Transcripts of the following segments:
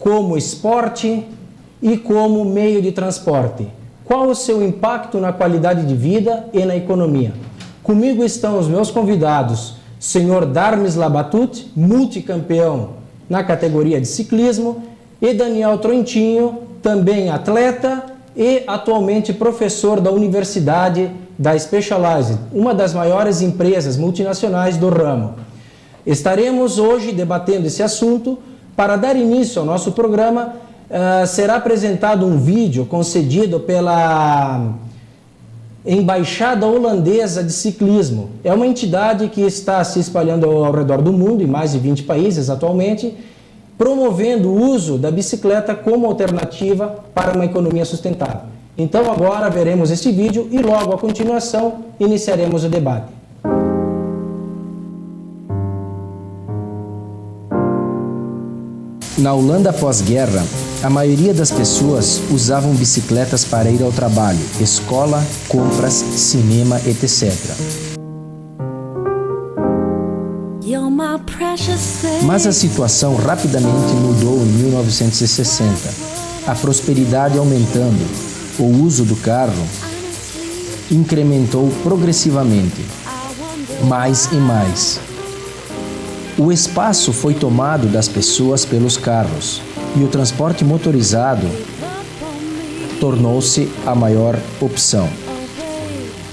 como esporte e como meio de transporte. Qual o seu impacto na qualidade de vida e na economia? Comigo estão os meus convidados, senhor Darmes Labatut, multicampeão na categoria de ciclismo, e Daniel Troentinho, também atleta e atualmente professor da Universidade da Specialized, uma das maiores empresas multinacionais do ramo. Estaremos hoje debatendo esse assunto. Para dar início ao nosso programa, será apresentado um vídeo concedido pela Embaixada Holandesa de Ciclismo. É uma entidade que está se espalhando ao redor do mundo, em mais de 20 países atualmente, promovendo o uso da bicicleta como alternativa para uma economia sustentável. Então agora veremos este vídeo e logo a continuação iniciaremos o debate. Na Holanda pós-guerra, a maioria das pessoas usavam bicicletas para ir ao trabalho, escola, compras, cinema, etc. Mas a situação rapidamente mudou em 1960. A prosperidade aumentando, o uso do carro incrementou progressivamente, mais e mais. O espaço foi tomado das pessoas pelos carros e o transporte motorizado tornou-se a maior opção.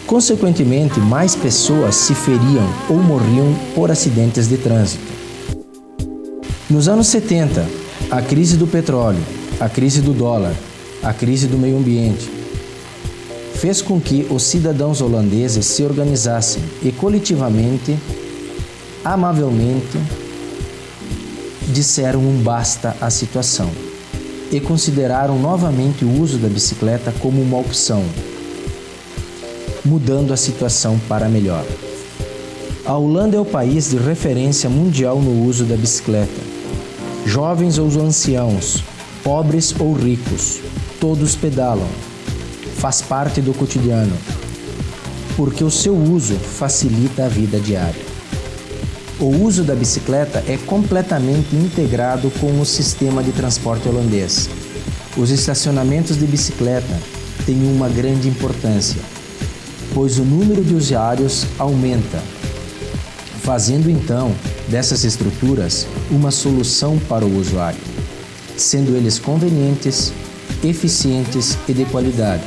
Consequentemente, mais pessoas se feriam ou morriam por acidentes de trânsito. Nos anos 70, a crise do petróleo, a crise do dólar, a crise do meio ambiente fez com que os cidadãos holandeses se organizassem e coletivamente, amavelmente, disseram um basta à situação e consideraram novamente o uso da bicicleta como uma opção, mudando a situação para melhor. A Holanda é o país de referência mundial no uso da bicicleta. Jovens ou anciãos, pobres ou ricos, todos pedalam. Faz parte do cotidiano, porque o seu uso facilita a vida diária. O uso da bicicleta é completamente integrado com o sistema de transporte holandês. Os estacionamentos de bicicleta têm uma grande importância, pois o número de usuários aumenta, fazendo então dessas estruturas uma solução para o usuário, sendo eles convenientes, eficientes e de qualidade.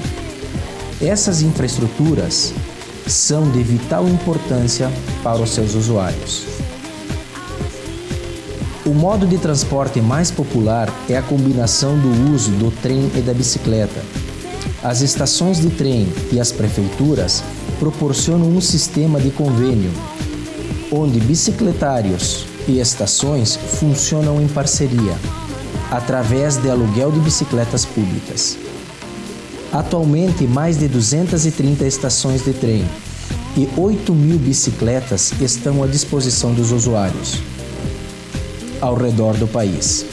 Essas infraestruturas são de vital importância para os seus usuários. O modo de transporte mais popular é a combinação do uso do trem e da bicicleta. As estações de trem e as prefeituras proporcionam um sistema de convênio, onde bicicletários e estações funcionam em parceria, através de aluguel de bicicletas públicas. Atualmente, mais de 230 estações de trem e 8.000 bicicletas estão à disposição dos usuários ao redor do país.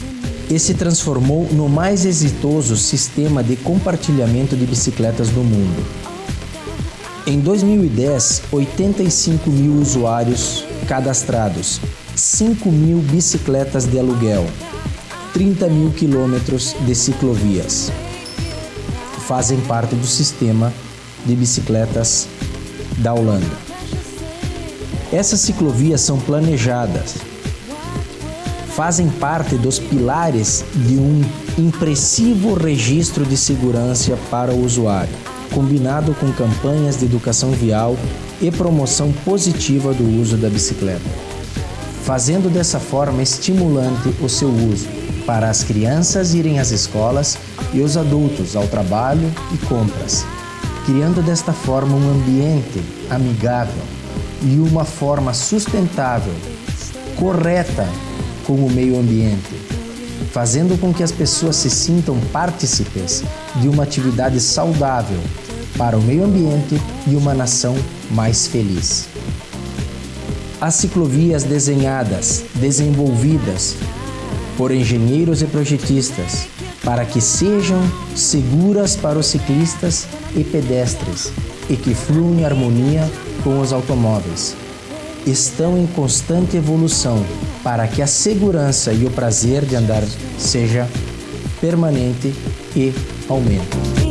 E se transformou no mais exitoso sistema de compartilhamento de bicicletas do mundo. Em 2010, 85.000 usuários cadastrados, 5.000 bicicletas de aluguel, 30.000 quilômetros de ciclovias fazem parte do sistema de bicicletas da Holanda. Essas ciclovias são planejadas, fazem parte dos pilares de um impressivo registro de segurança para o usuário, combinado com campanhas de educação vial e promoção positiva do uso da bicicleta, fazendo dessa forma estimulante o seu uso para as crianças irem às escolas e os adultos ao trabalho e compras, criando desta forma um ambiente amigável e uma forma sustentável, correta com o meio ambiente, fazendo com que as pessoas se sintam partícipes de uma atividade saudável para o meio ambiente e uma nação mais feliz. As ciclovias desenhadas, desenvolvidas por engenheiros e projetistas para que sejam seguras para os ciclistas e pedestres e que fluam em harmonia com os automóveis, estão em constante evolução para que a segurança e o prazer de andar seja permanente e aumento.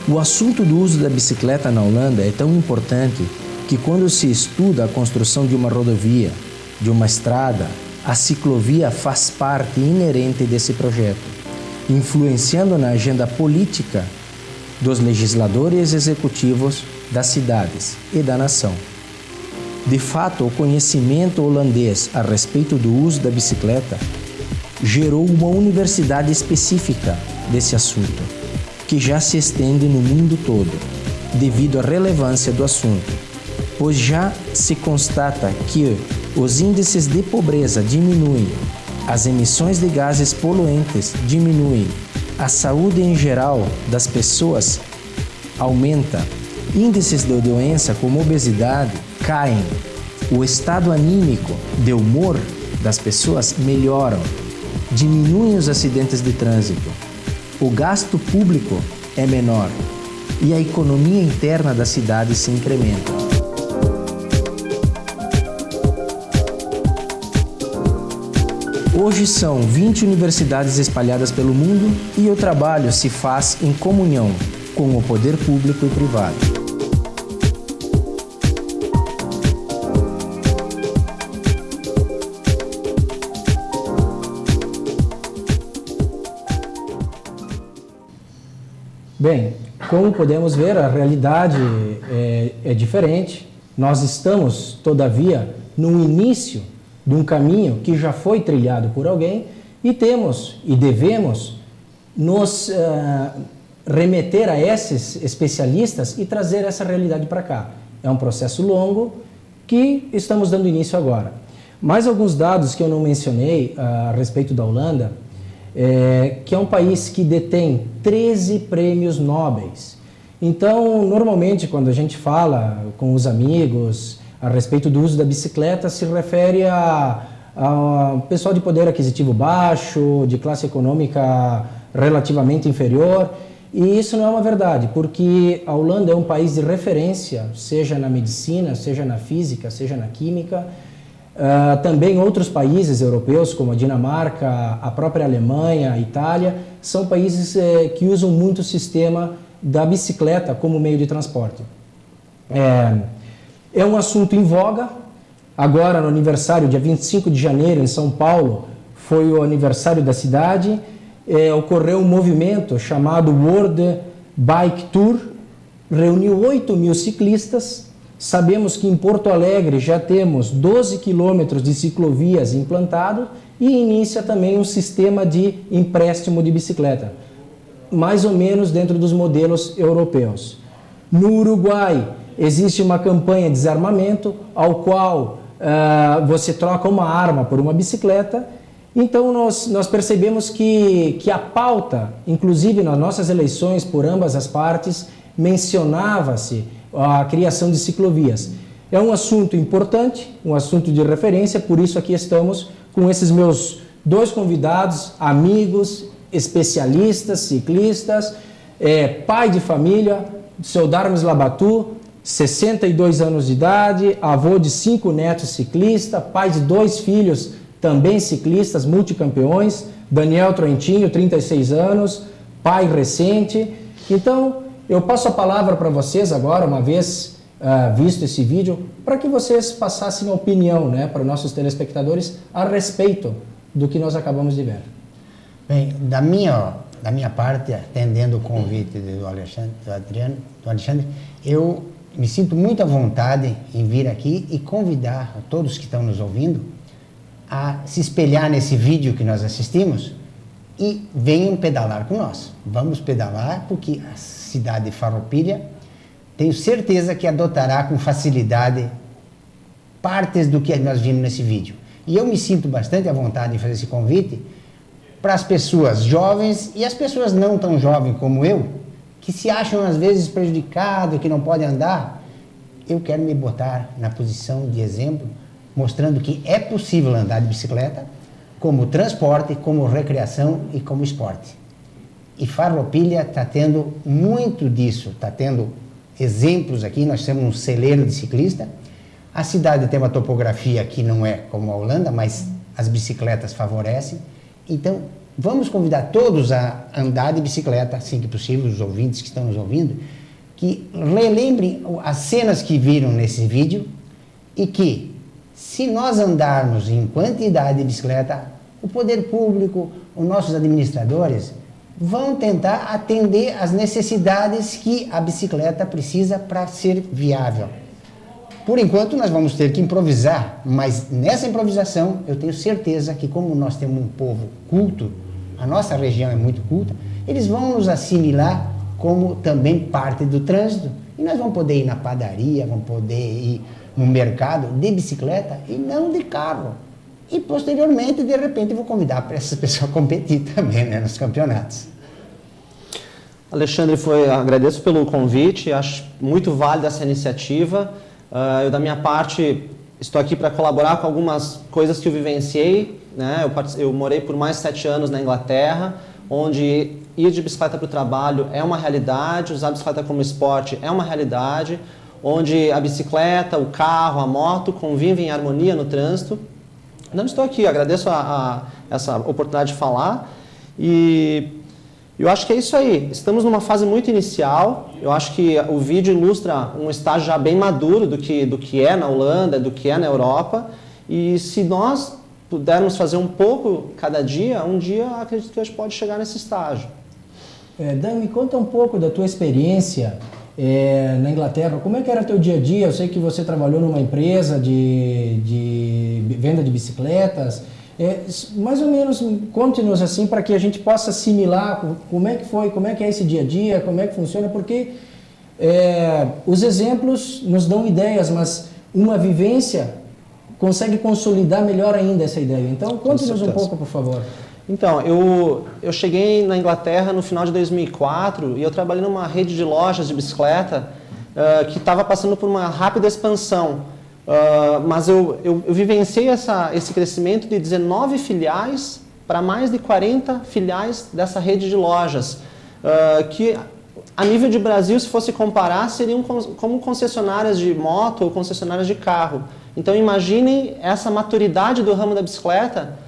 O assunto do uso da bicicleta na Holanda é tão importante que quando se estuda a construção de uma rodovia, de uma estrada, a ciclovia faz parte inerente desse projeto, influenciando na agenda política dos legisladores executivos das cidades e da nação. De fato, o conhecimento holandês a respeito do uso da bicicleta gerou uma universidade específica desse assunto, que já se estende no mundo todo, devido à relevância do assunto, pois já se constata que os índices de pobreza diminuem, as emissões de gases poluentes diminuem, a saúde em geral das pessoas aumenta, índices de doença como obesidade caem, o estado anímico de humor das pessoas melhoram, diminuem os acidentes de trânsito, o gasto público é menor e a economia interna da cidade se incrementa. Hoje são 20 universidades espalhadas pelo mundo e o trabalho se faz em comunhão com o poder público e privado. Bem, como podemos ver, a realidade é diferente. Nós estamos, todavia, no início de um caminho que já foi trilhado por alguém e temos e devemos nos remeter a esses especialistas e trazer essa realidade para cá. É um processo longo que estamos dando início agora. Mais alguns dados que eu não mencionei a respeito da Holanda, que é um país que detém 13 prêmios Nobéis. Então, normalmente, quando a gente fala com os amigos a respeito do uso da bicicleta, se refere a pessoal de poder aquisitivo baixo, de classe econômica relativamente inferior, e isso não é uma verdade, porque a Holanda é um país de referência, seja na medicina, seja na física, seja na química. Também outros países europeus, como a Dinamarca, a própria Alemanha, a Itália, são países que usam muito o sistema da bicicleta como meio de transporte. É um assunto em voga. Agora, no aniversário, dia 25 de janeiro, em São Paulo, foi o aniversário da cidade, ocorreu um movimento chamado World Bike Tour, reuniu 8.000 ciclistas. Sabemos que em Porto Alegre já temos 12 quilômetros de ciclovias implantado e inicia também um sistema de empréstimo de bicicleta, mais ou menos dentro dos modelos europeus. No Uruguai existe uma campanha de desarmamento, ao qual você troca uma arma por uma bicicleta. Então nós percebemos que a pauta, inclusive nas nossas eleições por ambas as partes, mencionava-se a criação de ciclovias. É um assunto importante, um assunto de referência, por isso aqui estamos com esses meus dois convidados, amigos, especialistas, ciclistas, pai de família, seu Darmes Labatu, 62 anos de idade, avô de 5 netos ciclistas, pai de 2 filhos também ciclistas, multicampeões, Daniel Troentinho, 36 anos, pai recente. Então, eu passo a palavra para vocês agora, uma vez visto esse vídeo, para que vocês passassem a opinião, né, para os nossos telespectadores a respeito do que nós acabamos de ver. Bem, da minha parte, atendendo o convite do Alexandre, eu me sinto muito à vontade em vir aqui e convidar a todos que estão nos ouvindo a se espelhar nesse vídeo que nós assistimos e venham pedalar com nós. Vamos pedalar porque a cidade de Farroupilha, tenho certeza que adotará com facilidade partes do que nós vimos nesse vídeo. E eu me sinto bastante à vontade em fazer esse convite para as pessoas jovens e as pessoas não tão jovens como eu, que se acham às vezes prejudicados, que não podem andar. Eu quero me botar na posição de exemplo, mostrando que é possível andar de bicicleta como transporte, como recreação e como esporte. E Farroupilha está tendo muito disso, está tendo exemplos aqui. Nós temos um celeiro de ciclista. A cidade tem uma topografia que não é como a Holanda, mas as bicicletas favorecem. Então, vamos convidar todos a andar de bicicleta, assim que possível, os ouvintes que estão nos ouvindo, que relembrem as cenas que viram nesse vídeo e que, se nós andarmos em quantidade de bicicleta, o poder público, os nossos administradores, vão tentar atender às necessidades que a bicicleta precisa para ser viável. Por enquanto, nós vamos ter que improvisar, mas nessa improvisação, eu tenho certeza que, como nós temos um povo culto, a nossa região é muito culta, eles vão nos assimilar como também parte do trânsito, e nós vamos poder ir na padaria, vamos poder ir no mercado de bicicleta e não de carro. E, posteriormente, de repente, eu vou convidar para essas pessoas a competir também, né, nos campeonatos. Alexandre, agradeço pelo convite, acho muito válida essa iniciativa. Eu, da minha parte, estou aqui para colaborar com algumas coisas que eu vivenciei, né? Eu morei por mais de 7 anos na Inglaterra, onde ir de bicicleta para o trabalho é uma realidade, usar a bicicleta como esporte é uma realidade, onde a bicicleta, o carro, a moto convivem em harmonia no trânsito. Não estou aqui, agradeço essa oportunidade de falar e eu acho que é isso aí. Estamos numa fase muito inicial. Eu acho que o vídeo ilustra um estágio já bem maduro do que é na Holanda, do que é na Europa. E se nós pudermos fazer um pouco cada dia, um dia acredito que a gente pode chegar nesse estágio. Dan, me conta um pouco da tua experiência na Inglaterra. Como é que era teu dia a dia? Eu sei que você trabalhou numa empresa de venda de bicicletas. Mais ou menos, conte-nos assim, para que a gente possa assimilar como é que foi, como é que é esse dia a dia, como é que funciona, porque os exemplos nos dão ideias, mas uma vivência consegue consolidar melhor ainda essa ideia. Então, conte-nos um pouco, por favor. Então, eu cheguei na Inglaterra no final de 2004 e eu trabalhei numa rede de lojas de bicicleta que estava passando por uma rápida expansão. Mas eu vivenciei esse crescimento de 19 filiais para mais de 40 filiais dessa rede de lojas, que a nível de Brasil, se fosse comparar, seriam como concessionárias de moto ou concessionárias de carro. Então imaginem essa maturidade do ramo da bicicleta,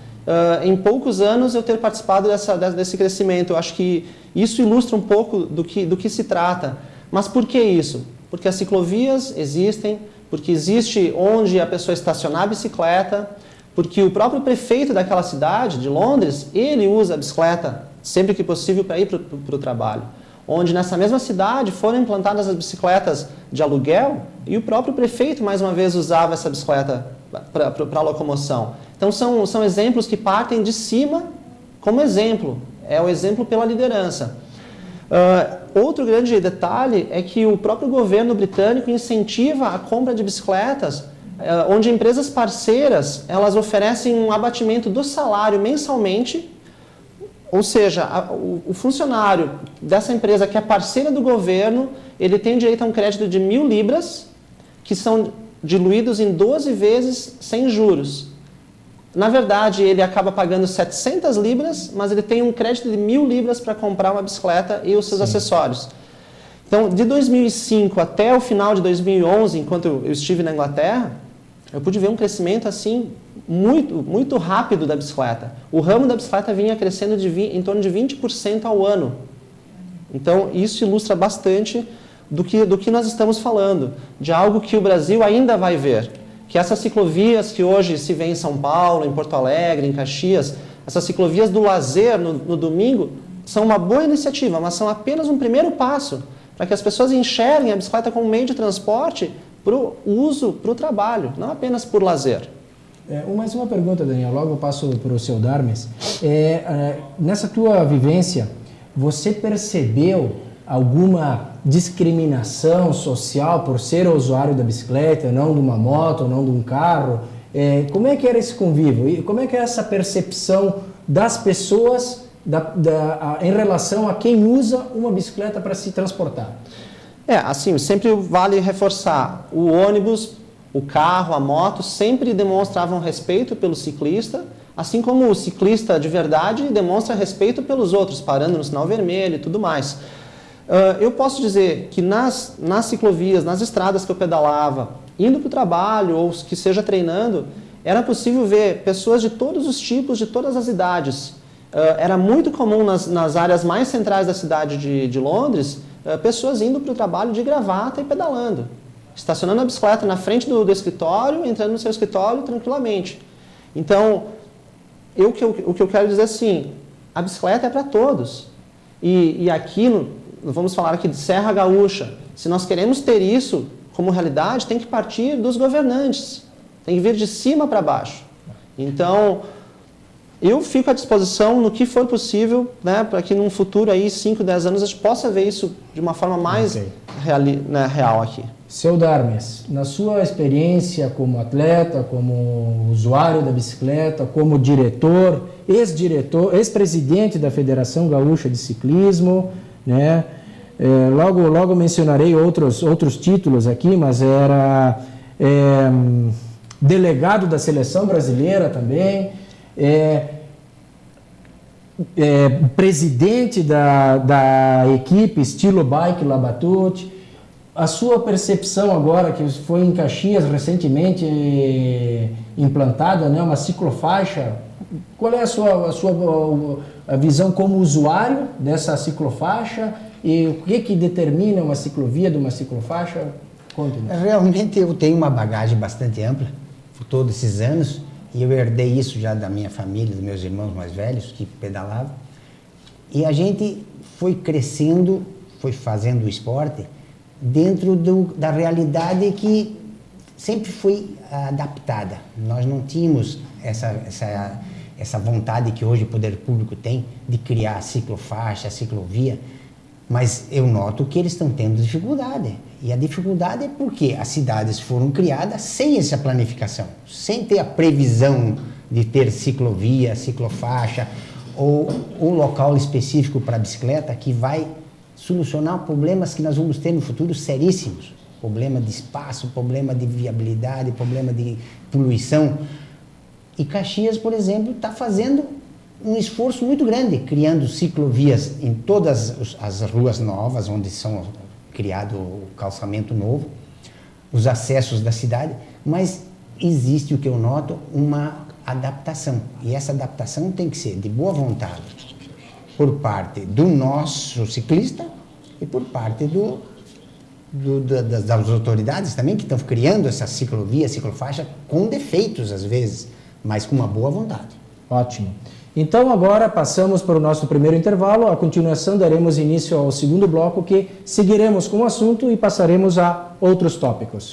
em poucos anos eu ter participado desse crescimento. Eu acho que isso ilustra um pouco do que se trata. Mas por que isso? Porque as ciclovias existem, porque existe onde a pessoa estacionar a bicicleta, porque o próprio prefeito daquela cidade, de Londres, ele usa a bicicleta sempre que possível para ir para o trabalho. Onde nessa mesma cidade foram implantadas as bicicletas de aluguel e o próprio prefeito, mais uma vez, usava essa bicicleta para a locomoção. Então são exemplos que partem de cima como exemplo, é o exemplo pela liderança. Outro grande detalhe é que o próprio governo britânico incentiva a compra de bicicletas, onde empresas parceiras elas oferecem um abatimento do salário mensalmente, ou seja, o funcionário dessa empresa que é parceira do governo, ele tem direito a um crédito de 1.000 libras, que são diluídos em 12 vezes sem juros. Na verdade, ele acaba pagando 700 libras, mas ele tem um crédito de 1.000 libras para comprar uma bicicleta e os seus acessórios. Então, de 2005 até o final de 2011, enquanto eu estive na Inglaterra, eu pude ver um crescimento assim muito rápido da bicicleta. O ramo da bicicleta vinha crescendo em torno de 20% ao ano. Então, isso ilustra bastante do que nós estamos falando, de algo que o Brasil ainda vai ver. Que essas ciclovias que hoje se vê em São Paulo, em Porto Alegre, em Caxias, essas ciclovias do lazer no domingo, são uma boa iniciativa, mas são apenas um primeiro passo para que as pessoas enxerguem a bicicleta como meio de transporte para o uso, para o trabalho, não apenas por lazer. Mais uma pergunta, Daniel, logo eu passo para o seu Darmes. Nessa tua vivência, você percebeu alguma discriminação social por ser usuário da bicicleta, não de uma moto, não de um carro? Como é que era esse convívio? E como é que é essa percepção das pessoas em relação a quem usa uma bicicleta para se transportar? Assim, sempre vale reforçar, o ônibus, o carro, a moto, sempre demonstravam respeito pelo ciclista, assim como o ciclista de verdade demonstra respeito pelos outros, parando no sinal vermelho e tudo mais. Eu posso dizer que nas ciclovias, nas estradas que eu pedalava, indo para o trabalho ou que seja treinando, era possível ver pessoas de todos os tipos, de todas as idades. Era muito comum nas áreas mais centrais da cidade de Londres, pessoas indo para o trabalho de gravata e pedalando, estacionando a bicicleta na frente do escritório, entrando no seu escritório tranquilamente. Então, o que eu quero dizer é assim, a bicicleta é para todos. E aqui, vamos falar aqui de Serra Gaúcha, se nós queremos ter isso como realidade, tem que partir dos governantes, tem que vir de cima para baixo. Então, eu fico à disposição no que for possível, né, para que num futuro aí, 5, 10 anos, a gente possa ver isso de uma forma mais real aqui. Seu Darmes, na sua experiência como atleta, como usuário da bicicleta, como diretor, ex-presidente da Federação Gaúcha de Ciclismo, né? Logo mencionarei outros títulos aqui, mas era delegado da Seleção Brasileira também, presidente da equipe Estilo Bike Labatut. A sua percepção agora, que foi em Caxias recentemente implantada, né, uma ciclofaixa, qual é a sua visão como usuário dessa ciclofaixa e o que determina uma ciclovia de uma ciclofaixa? Conte-nos. Realmente eu tenho uma bagagem bastante ampla por todos esses anos e eu herdei isso já da minha família, dos meus irmãos mais velhos que pedalavam, e a gente foi crescendo, foi fazendo o esporte dentro da realidade que sempre foi adaptada. Nós não tínhamos essa vontade que hoje o poder público tem de criar ciclofaixa, ciclovia, mas eu noto que eles estão tendo dificuldade. E a dificuldade é porque as cidades foram criadas sem essa planificação, sem ter a previsão de ter ciclovia, ciclofaixa ou um local específico para a bicicleta que vai solucionar problemas que nós vamos ter no futuro seríssimos. Problema de espaço, problema de viabilidade, problema de poluição. E Caxias, por exemplo, está fazendo um esforço muito grande, criando ciclovias em todas as ruas novas, onde são criado o calçamento novo, os acessos da cidade, mas existe, o que eu noto, uma adaptação. E essa adaptação tem que ser de boa vontade, por parte do nosso ciclista e por parte das autoridades também, que estão criando essa ciclovia, ciclofaixa, com defeitos às vezes, mas com uma boa vontade. Ótimo. Então agora passamos para o nosso primeiro intervalo. A continuação daremos início ao segundo bloco, que seguiremos com o assunto e passaremos a outros tópicos.